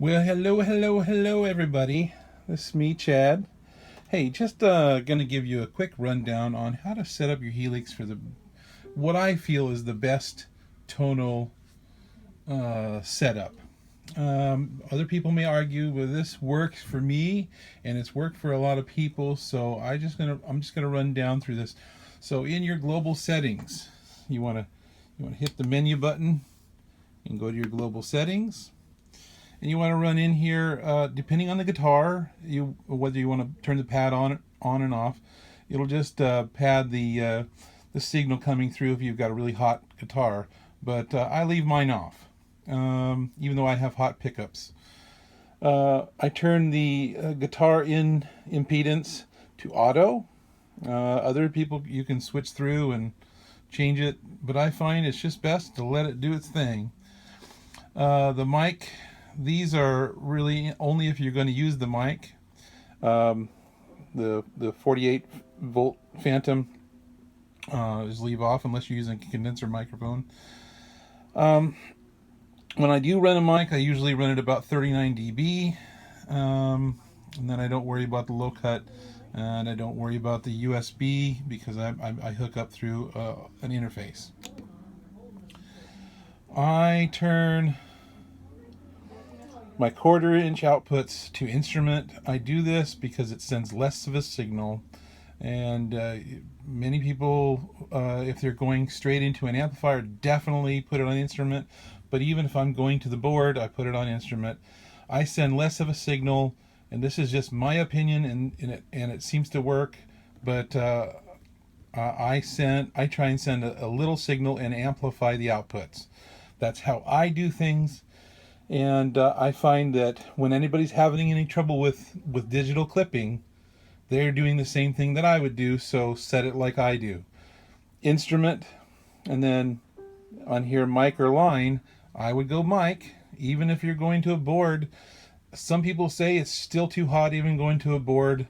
Well, hello, everybody. This is me, Chad. Hey, just going to give you a quick rundown on how to set up your Helix for what I feel is the best tonal setup. Other people may argue, well, this works for me, and it's worked for a lot of people. So I'm just gonna run down through this. So in your global settings, you wanna hit the menu button and go to your global settings. And you want to run in here, depending on the guitar, whether you want to turn the pad on and off. It'll just pad the signal coming through if you've got a really hot guitar. But I leave mine off, even though I have hot pickups. I turn the guitar in impedance to auto. Other people, you can switch through and change it, but I find it's just best to let it do its thing. The mic. These are really only if you're going to use the mic. The 48 volt Phantom is leave off unless you're using a condenser microphone. When I do run a mic, I usually run it about 39 dB, and then I don't worry about the low cut, and I don't worry about the USB because I hook up through an interface. I turn my 1/4 inch outputs to instrument. I do this because it sends less of a signal, and many people, if they're going straight into an amplifier, definitely put it on instrument. But even if I'm going to the board, I put it on instrument. I send less of a signal, and this is just my opinion, and it seems to work. But I try and send a little signal and amplify the outputs. That's how I do things. And I find that when anybody's having any trouble with digital clipping, they're doing the same thing that I would do, so set it like I do. Instrument, and then on here, mic or line, I would go mic, even if you're going to a board. Some people say it's still too hot even going to a board,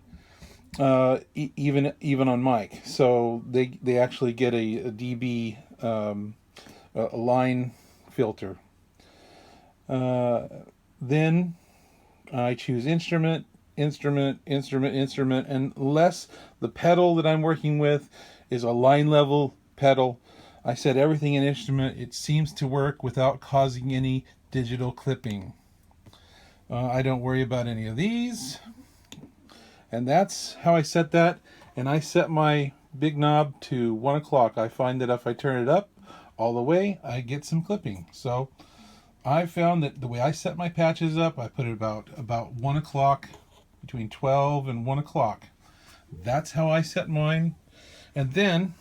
even on mic. So they actually get a dB a line filter. Then I choose instrument, unless the pedal that I'm working with is a line level pedal. I set everything in instrument. It seems to work without causing any digital clipping. I don't worry about any of these. And that's how I set that. And I set my big knob to 1 o'clock. I find that if I turn it up all the way, I get some clipping. So I found that the way I set my patches up, I put it about 1 o'clock, between 12 and 1 o'clock. That's how I set mine. And then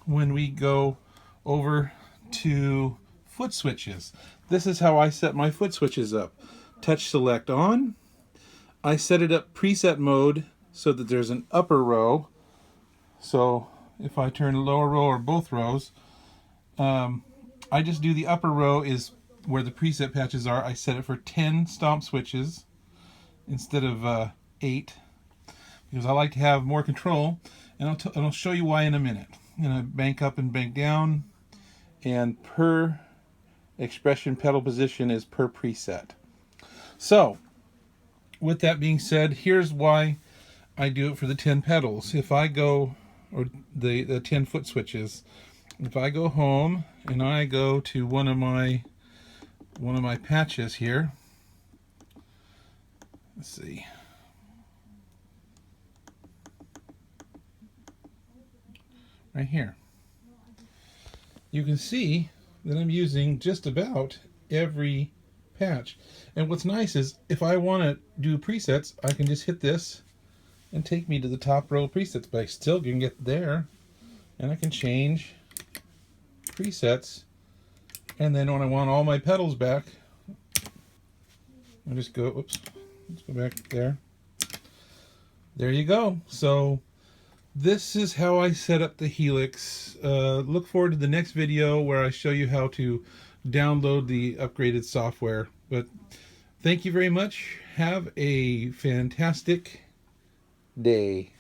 when we go over to foot switches, this is how I set my foot switches up. Touch select on. I set it up preset mode so that there's an upper row. So if I turn lower row or both rows, I just do the upper row is where the preset patches are. I set it for 10 stomp switches instead of 8 because I like to have more control, and I'll show you why in a minute. I'm going to bank up and bank down, and per expression pedal position is per preset. So with that being said, here's why I do it for the 10 pedals. If I go, or the 10 foot switches, if I go home and I go to one of my patches here, let's see, right here, you can see that I'm using just about every patch. And what's nice is if I want to do presets, I can just hit this and take me to the top row of presets, but I still can get there, and I can change presets. And then when I want all my pedals back, I just go, oops, let's go back there. There you go. So this is how I set up the Helix. Look forward to the next video where I show you how to download the upgraded software. But thank you very much. Have a fantastic day.